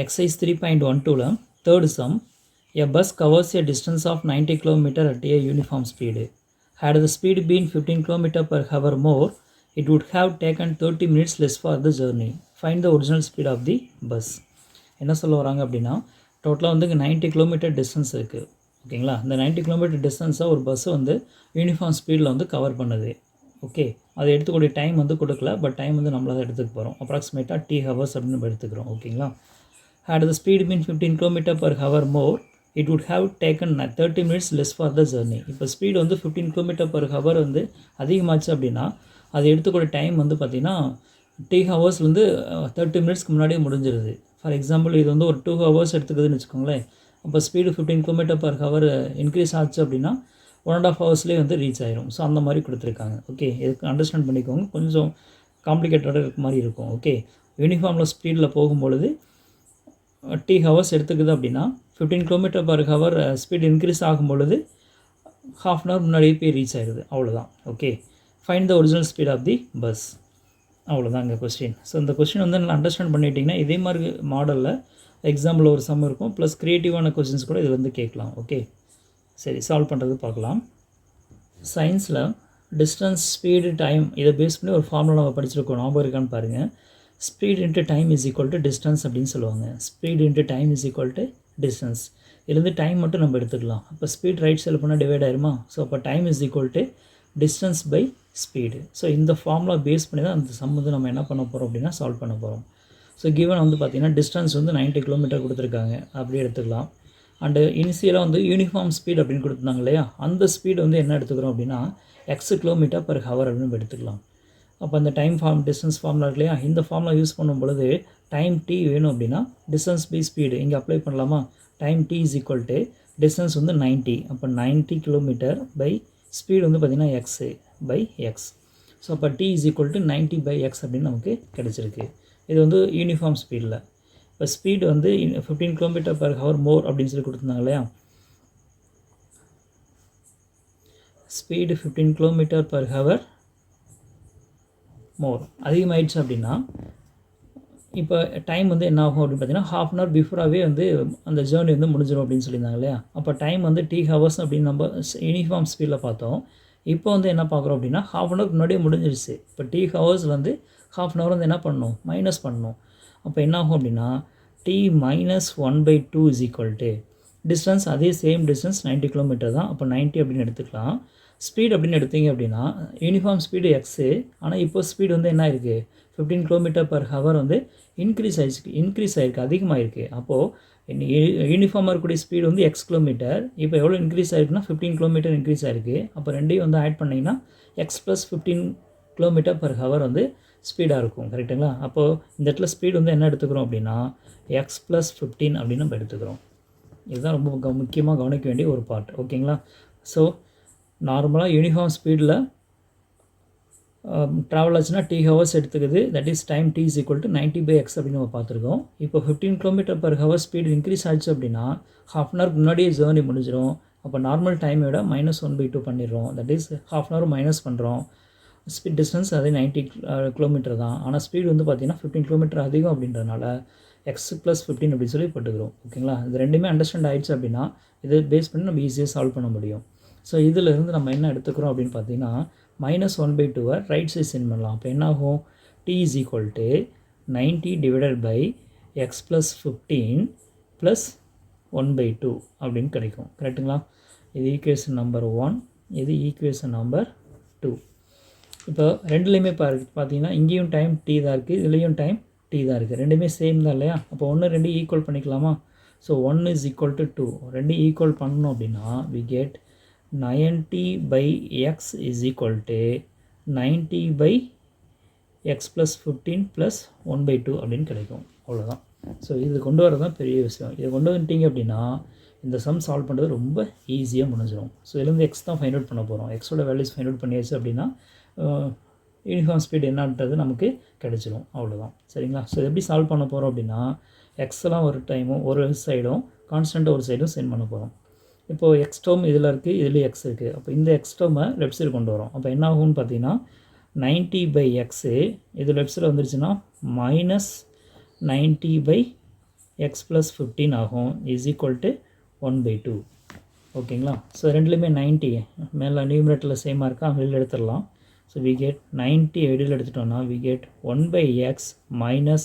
Exercise 3.12 third sum. A bus covers a distance of 90 km at a uniform speed. Had the speed been 15 km per hour more, it would have taken 30 minutes less for the journey. Find the original speed of the bus. என்ன சொல்ல வராங்க அப்படின்னா டோட்டலாக வந்து இங்கே 90 kilometre distance இருக்குது. ஓகேங்களா, இந்த 90 கிலோமீட்டர் டிஸ்டன்ஸை ஒரு பஸ்ஸு வந்து யூனிஃபார்ம் ஸ்பீடில் வந்து கவர் பண்ணுது. ஓகே, அதை எடுத்துக்கூடிய டைம் வந்து கொடுக்கல, பட் டைம் வந்து நம்மளாக தான் எடுத்துக்க போகிறோம். அப்ராக்சிமேட்டாக T ஹவர்ஸ் அப்படின்னு நம்ம எடுத்துக்கிறோம். ஓகேங்களா, had the speed been 15 km per hour more, it would have taken 30 minutes less for the journey. இப்போ ஸ்பீடு வந்து 15 km per hour வந்து அதிகமாச்சு அப்படின்னா அது எடுத்துக்கூடிய டைம் வந்து பார்த்திங்கன்னா T ஹவர்ஸ் வந்து 30 மினிட்ஸ்க்கு முன்னாடியே முடிஞ்சிருது. ஃபார் எக்ஸாம்பிள் இது வந்து ஒரு 2 ஹவர்ஸ் எடுத்துக்குதுன்னு வச்சுக்கோங்களேன். அப்போ speed 15 km per hour increase ஆச்சு அப்படின்னா 1.5 ஹவர்ஸ்லேயே வந்து ரீச் ஆயிரும். ஸோ அந்த மாதிரி கொடுத்துருக்காங்க. ஓகே, இதுக்கு அண்டர்ஸ்டாண்ட் பண்ணிக்கோங்க, கொஞ்சம் காம்ப்ளிகேட்டடாக இருக்க மாதிரி இருக்கும். ஓகே, யூனிஃபார்மில் ஸ்பீடில் போகும்பொழுது T ஹவர்ஸ் எடுத்துக்குது அப்படின்னா 15 km per hour speed increase ஆகும் பொழுது ½ அன் ஹவர் முன்னாடியே போய் ரீச் ஆகிடுது. அவ்வளோதான். Okay, find the original speed of the bus. அவ்வளோதான் இங்கே கொஸ்டின். ஸோ இந்த கொஸ்டின் வந்து நல்லா அண்டர்ஸ்டாண்ட் பண்ணிட்டீங்கன்னா இதே மாதிரி மாடலில் எக்ஸாம்பிள் ஒரு சம் இருக்கும், ப்ளஸ் க்ரியேட்டிவான கொஸ்டின்ஸ் கூட இதில் வந்து கேட்கலாம். ஓகே, சரி, சால்வ் பண்ணுறது பார்க்கலாம். சயின்ஸில் டிஸ்டன்ஸ், ஸ்பீடு, டைம் இதை பேஸ் பண்ணி ஒரு ஃபார்முலா நம்ம படிச்சிருக்கோம். ஞாபகம் இருக்கான்னு பாருங்கள். Speed into time is equal to distance அப்படின்னு சொல்லுவாங்க. Speed into time is equal to distance. இதுலேருந்து டைம் மட்டும் நம்ம எடுத்துக்கலாம். அப்போ ஸ்பீட் ரைட் சைடில் பண்ணால் டிவைட் ஆயிருமா? ஸோ அப்போ time is equal to distance by speed. So இந்த ஃபார்முலா பேஸ் பண்ணி தான் அந்த சம் வந்து நம்ம என்ன பண்ண போகிறோம் அப்படின்னா சால்வ் பண்ண போகிறோம். ஸோ கிவன் வந்து பார்த்திங்கன்னா டிஸ்டன்ஸ் வந்து 90 கிலோமீட்டர் கொடுத்துருக்காங்க, அப்படியே எடுத்துக்கலாம். அண்டு இனிஷியலாக வந்து யூனிஃபார்ம் ஸ்பீட் அப்படின்னு கொடுத்துருந்தாங்க இல்லையா, அந்த ஸ்பீடு வந்து என்ன எடுத்துக்கிறோம் அப்படின்னா x கிலோமீட்டர் per hour அப்படின்னு எடுத்துக்கலாம். அப்போ அந்த டைம் டிஸ்டன்ஸ் ஃபார்முலா இருக்கு இல்லையா, இந்த ஃபார்முலா யூஸ் பண்ணும் பொழுது டைம் t வேணும் அப்படின்னா டிஸ்டன்ஸ் பை ஸ்பீடு இங்கே அப்ளை பண்ணலாமா? Time t is equal to distance வந்து 90, அப்போ 90 கிலோமீட்டர் பை ஸ்பீடு வந்து பார்த்திங்கன்னா x பை எக்ஸ். ஸோ அப்போ t is equal to 90 by X அப்படின்னு நமக்கு கிடச்சிருக்கு. இது வந்து யூனிஃபார்ம் ஸ்பீடில். இப்போ ஸ்பீடு வந்து 15 km per hour மோர் அப்படின்னு சொல்லி கொடுத்துருந்தாங்க இல்லையா, ஸ்பீடு 15 km per hour மோர் அதிகமாகிடுச்சு அப்படின்னா இப்போ டைம் வந்து என்ன ஆகும் அப்படின்னு பார்த்தீங்கன்னா ½ அன் ஹவர் பிஃபோராகவே வந்து அந்த ஜேர்னி வந்து முடிஞ்சிடும் அப்படின்னு சொல்லியிருந்தாங்க இல்லையா. அப்போ டைம் வந்து T ஹவர்ஸ் அப்படின்னு நம்ம யூனிஃபார்ம் ஸ்பீடில் பார்த்தோம். இப்போ வந்து என்ன பார்க்குறோம் அப்படின்னா ½ அன் ஹவர் முன்னாடியே முடிஞ்சிருச்சு. இப்போ T ஹவர்ஸ் வந்து ½ அன் ஹவர் வந்து என்ன பண்ணணும், மைனஸ் பண்ணணும். அப்போ என்ன ஆகும் அப்படின்னா T minus 1/2 is equal to distance, அதே சேம் டிஸ்டன்ஸ் 90 கிலோமீட்டர் தான். அப்போ 90 அப்படின்னு எடுத்துக்கலாம். ஸ்பீட் அப்படின்னு எடுத்தீங்க அப்படின்னா யூனிஃபார்ம் ஸ்பீடு எக்ஸு, ஆனால் இப்போ ஸ்பீடு வந்து என்ன இருக்குது 15 km per hour வந்து இன்க்ரீஸ் ஆகிருக்கு, அதிகமாகிருக்கு. அப்போது யூனிஃபார்மாக இருக்கக்கூடிய ஸ்பீடு வந்து x கிலோமீட்டர், இப்போ எவ்வளோ இன்க்ரீஸ் ஆகிருக்குன்னா 15 km இன்க்ரீஸ் ஆகிருக்கு. அப்போ ரெண்டையும் வந்து ஆட் பண்ணிங்கன்னா x + 15 km per hour வந்து ஸ்பீடாக இருக்கும். கரெக்டுங்களா? அப்போது இந்த இடத்துல ஸ்பீடு வந்து என்ன எடுத்துக்கிறோம் அப்படின்னா x + 15 அப்படின்னு நம்ம எடுத்துக்கிறோம். இதுதான் ரொம்ப முக்கியமாக கவனிக்க வேண்டிய ஒரு பார்ட். ஓகேங்களா? ஸோ நார்மலாக யூனிஃபார்ம் ஸ்பீடில் ட்ராவல் ஆச்சுன்னா T ஹவர்ஸ் எடுத்துக்குது. That is time T is equal to 90 by X அப்படின்னு நம்ம பார்த்துருக்கோம். இப்போ 15 km per hour speed increase ஆச்சு அப்படின்னா ½ அன் ஹவர் முன்னாடியே ஜேர்னி முடிஞ்சிடும். அப்போ நார்மல் டைமை விட -1/2 பண்ணிடுறோம். That is ½ an hour minus பண்ணுறோம். ஸ்பீட் டிஸ்டன்ஸ் அதே 90 கிலோமீட்டர் தான், ஆனால் ஸ்பீடு வந்து பார்த்திங்கன்னா 15 km அதிகம் அப்படின்றதுனால x + 15 அப்படின்னு சொல்லி போட்டுக்கிறோம். ஓகேங்களா? இது ரெண்டுமே அண்டர்ஸ்டாண்ட் ஆகிடுச்சு அப்படின்னா இதை பேஸ் பண்ணி நம்ம ஈஸியாக சால்வ் பண்ண முடியும். ஸோ இதிலிருந்து நம்ம என்ன எடுத்துக்கிறோம் அப்படின்னு பார்த்தீங்கன்னா -1/2 ரைட் சைட் சென்ட் பண்ணலாம். அப்போ என்ன ஆகும், T is equal to 90 divided by x + 15 + 1/2 அப்படின்னு கிடைக்கும். கரெக்டுங்களா? இது ஈக்குவேஷன் நம்பர் 1, இது ஈக்குவேஷன் நம்பர் 2. இப்போ ரெண்டுலேயுமே பார்த்தீங்கன்னா இங்கேயும் டைம் T தான் இருக்குது, இதுலேயும் டைம் T தான் இருக்குது. ரெண்டுமே சேம் தான் இல்லையா? அப்போ 1 2 ஈக்குவல் பண்ணிக்கலாமா? ஸோ 1 இஸ் ஈக்குவல் டு 2, ரெண்டு ஈக்குவல் பண்ணணும் அப்படின்னா we get 90 by x is equal to 90 by x + 15 + 1/2 அப்படின்னு கிடைக்கும். அவ்வளோதான். ஸோ இது கொண்டு வரது தான் பெரிய விஷயம். இதை கொண்டு வந்துட்டீங்க அப்படின்னா இந்த சம் சால்வ் பண்ணுறது ரொம்ப ஈஸியாக முடிஞ்சிடும். ஸோ இதுலேருந்து எக்ஸ் தான் ஃபைண்ட் அவுட் பண்ண போகிறோம். எக்ஸோட வேல்யூஸ் ஃபைண்ட் அவுட் பண்ணியாச்சு அப்படின்னா யூனிஃபார்ம் ஸ்பீடு என்னன்றது நமக்கு கிடைச்சிடும். அவ்வளோதான். சரிங்களா? ஸோ எப்படி சால்வ் பண்ண போகிறோம் அப்படின்னா எக்ஸ்லாம் ஒரு டைமும் ஒரு சைடும் கான்ஸ்டண்ட்டாக ஒரு சைடும் சென்ட் பண்ண போகிறோம். இப்போது எக்ஸ் டேர்ம் இதில் இருக்குது, இதுலேயும் எக்ஸ் இருக்குது. அப்போ இந்த எக்ஸ் டேர்மை லெஃப்ட் சைடு கொண்டு வரோம். அப்போ என்ன ஆகும்னு பார்த்தீங்கன்னா 90 பை எக்ஸு இது லெஃப்ட் சைடில் வந்துருச்சுன்னா -90 பை x plus 15 ஆகும் is equal to 1/2. ஓகேங்களா? ஸோ ரெண்டுலேயுமே 90 மேலே நியூமரேட்டரில் சேமாக இருக்கா, வெளியில் எடுத்துடலாம். ஸோ we get 90 வெளியில் எடுத்துட்டோம்னா we get 1/x minus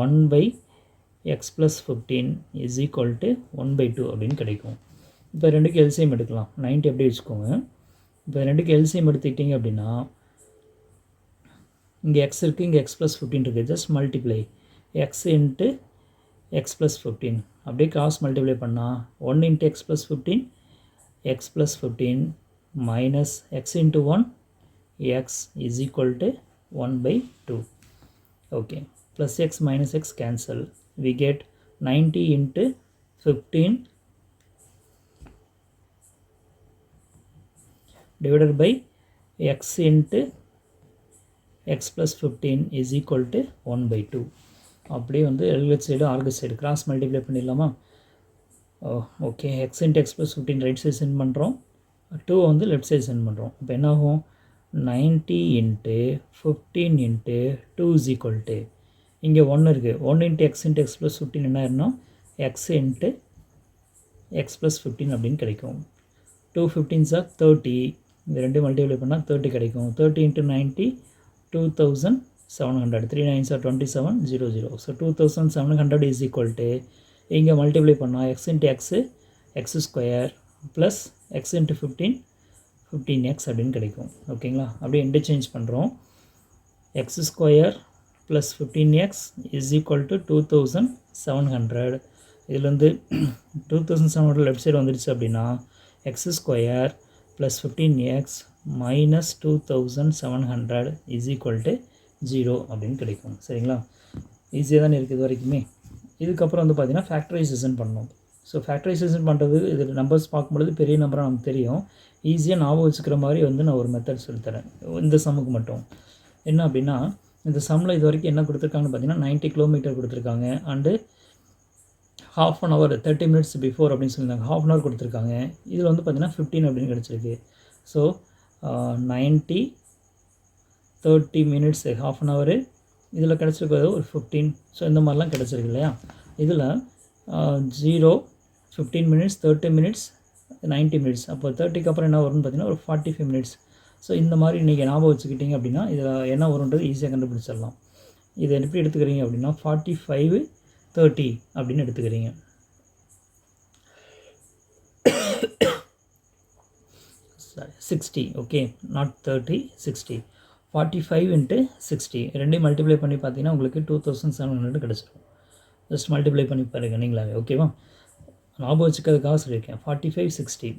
1/x plus 15 is equal to 1/2 அப்படின்னு கிடைக்கும். இப்போ ரெண்டுக்கு எல்சிஎம் எடுக்கலாம். 90 எப்படி வச்சுக்கோங்க. இப்போ ரெண்டுக்கு எல்சிஎம் எடுத்துக்கிட்டிங்க அப்படின்னா இங்கே எக்ஸ் இருக்குது, இங்கே எக்ஸ் ப்ளஸ் 15 இருக்குது. Just multiply X into X plus 15 அப்படியே கிராஸ் மல்டிப்ளை பண்ணால் 1 into X plus 15 X plus 15 minus X into 1 X is equal to 1/2. Okay, plus X minus X cancel. We get 90 into 15 divided by x into x plus 15 is equal to 1/2. அப்படியே வந்து LHS side RHS side cross multiply பண்ணிடலாமா? Okay, x into X plus 15 right side send பண்ணுறோம், 2 வந்து left side send பண்ணுறோம். இப்போ என்ன ஆகும்? 90 into 15 into 2 is equal to இங்கே 1 இருக்குது. 1 into X into X plus 15 என்ன ஆயிருந்தோம்? எக்ஸ் இன்ட்டு எக்ஸ் ப்ளஸ் 15 அப்படின்னு கிடைக்கும். 2 15s are 30. இந்த ரெண்டு மல்டிப்ளை பண்ணால் 30 கிடைக்கும். 30 into 90 2700. 3 9s are 27 0 0. So 2700 is equal to இங்கே மல்டிப்ளை பண்ணால் X into x X square plus X into 15x அப்படின்னு கிடைக்கும். ஓகேங்களா? அப்படியே இன்டர்சேஞ்ச் பண்ணுறோம். X square plus 15x is equal to 2700. இதில் வந்து 2700 லெஃப்ட் சைடு வந்துடுச்சு அப்படின்னா X square plus 15x minus 2700 is equal to 0 அப்படின்னு கிடைக்கும். சரிங்களா? ஈஸியாக தானே இருக்குது இது வரைக்குமே. இதுக்கப்புறம் வந்து பார்த்திங்கன்னா ஃபேக்டரைசேஷன் பண்ணணும். ஸோ ஃபேக்டரைசேஷன் பண்ணுறது இது நம்பர்ஸ் பார்க்கும்பொழுது பெரிய நம்பராக நமக்கு தெரியும். ஈஸியாக ஞாபகம் வச்சுக்கிற மாதிரி வந்து நான் ஒரு மெத்தட் சொல்லித்தரேன் இந்த சம்முக்கு மட்டும். என்ன அப்படின்னா, இந்த சம்மில் இது வரைக்கும் என்ன கொடுத்துருக்காங்கன்னு பார்த்தீங்கன்னா 90 கிலோமீட்டர் கொடுத்துருக்காங்க. And half an hour 30 minutes before அப்படின்னு சொல்லியிருந்தாங்க. half an hour கொடுத்துருக்காங்க. இதில் வந்து பார்த்திங்கன்னா 15 அப்படின்னு கிடச்சிருக்கு. So 90 30 minutes half an hour, இதில் கிடச்சிருக்கிறது ஒரு 15. ஸோ இந்த மாதிரிலாம் கிடச்சிருக்கு இல்லையா? இதில் 0 15 minutes 30 minutes 90 minutes. அப்போ 30க்கு அப்புறம் என்ன வரும்னு பார்த்தீங்கன்னா ஒரு 45 minutes. ஸோ இந்த மாதிரி நீங்கள் ஞாபகம் வச்சுக்கிட்டிங்க அப்படின்னா இதில் என்ன வரும்ன்றது ஈஸியாக கண்டுபிடிச்சிடலாம். இதை எப்படி எடுத்துக்கிறீங்க அப்படின்னா 45 30 அப்படின்னு எடுத்துக்கிறீங்க. சாரி 60. Okay, not 30 60. 45 இன்ட்டு 60 ரெண்டையும் மல்டிப்ளை பண்ணி பார்த்தீங்கன்னா உங்களுக்கு 2700 கிடச்சிடும். ஜஸ்ட் மல்டிப்ளை பண்ணி பாருங்கள் நீங்களாவே. ஓகேவா? ஞாபகம் வச்சுக்கிறதுக்காக சொல்லியிருக்கேன். 45 60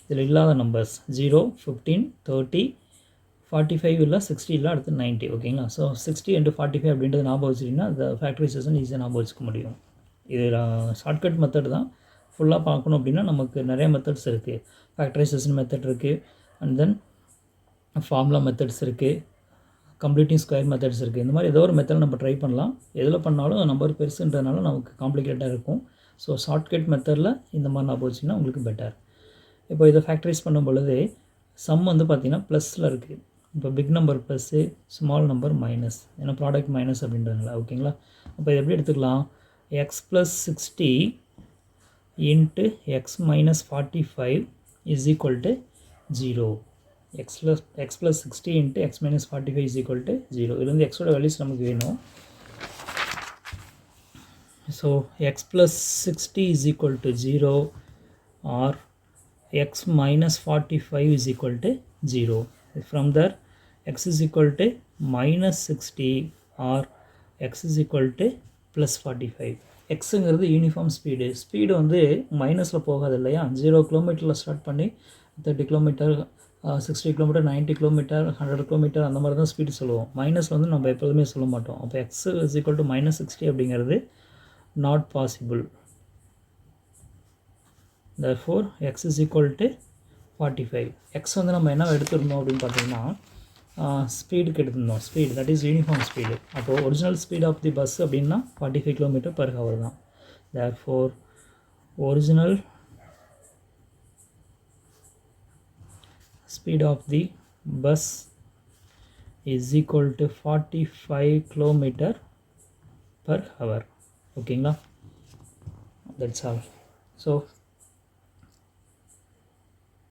இதில் இல்லாத நம்பர்ஸ் 0 15 30 45 இல்லை 60 இல்லை, அடுத்து 90. ஓகேங்களா? ஸோ 60 இன்ட்டு 45 அப்படின்றது ஞாபகம் வச்சுட்டிங்கன்னா அந்த ஃபேக்டரைசேஷன் ஈஸியாக ஞாபகம் வச்சுக்க முடியும். இது ஷார்ட்கட் மெத்தட் தான். ஃபுல்லாக பார்க்கணும் அப்படின்னா நமக்கு நிறைய மெத்தட்ஸ் இருக்குது. ஃபேக்டரைசேஷன் மெத்தட் இருக்குது, அண்ட் தென் ஃபார்முலா மெத்தட்ஸ் இருக்குது, கம்ப்ளீட்டிங் ஸ்கொயர் மெத்தட்ஸ் இருக்குது. இந்த மாதிரி ஏதோ ஒரு மெத்தட் நம்ம ட்ரை பண்ணலாம். எதில் பண்ணாலும் நம்பர் பெருசுன்றதுனால நமக்கு காம்ப்ளிகேட்டாக இருக்கும். ஸோ ஷார்ட்கட் மெத்தடில் இந்த மாதிரி ஞாபகம் வச்சிங்கன்னா உங்களுக்கு பெட்டர். இப்போ இதை ஃபேக்டரைஸ் பண்ணும் பொழுது சம் வந்து பார்த்திங்கன்னா ப்ளஸில் இருக்குது. இப்போ big number plus, small number minus, ஏன்னா ப்ராடக்ட் மைனஸ் அப்படின்றதுனால. ஓகேங்களா? அப்போ இது எப்படி எடுத்துக்கலாம்? X plus 60 into X minus 45 is equal to 0. X plus 60 into X minus 45 is equal to 0. இது வந்து எக்ஸோட வேல்யூஸ் நமக்கு வேணும். So X plus 60 is equal to 0 or x minus 45 is equal to 0. From there x is equal to minus 60 or x is equal to plus 45. xங்கிறது uniform speed வந்து மைனஸில் போகாது இல்லையா? 0 கிலோமீட்டரில் ஸ்டார்ட் பண்ணி 30 கிலோமீட்டர் 60 கிலோமீட்டர் 90 கிலோமீட்டர் 100 கிலோமீட்டர் அந்த மாதிரி தான் ஸ்பீடு சொல்லுவோம். மைனஸ் வந்து நம்ம எப்போதுமே சொல்ல மாட்டோம். அப்போ x is equal to minus 60 அப்படிங்கிறது not possible. therefore x is equal to 45. x வந்து நம்ம என்ன எடுத்துருந்தோம் அப்படின்னு பார்த்தீங்கன்னா ஸ்பீடுக்கு எடுத்துருந்தோம். Speed that is uniform speed. அப்போது original speed of the bus அப்படின்னா 45 km/h தான். therefore original speed of the bus is equal to 45 km/h. ஓகேங்களா, தட்ஸ் ஆல். ஸோ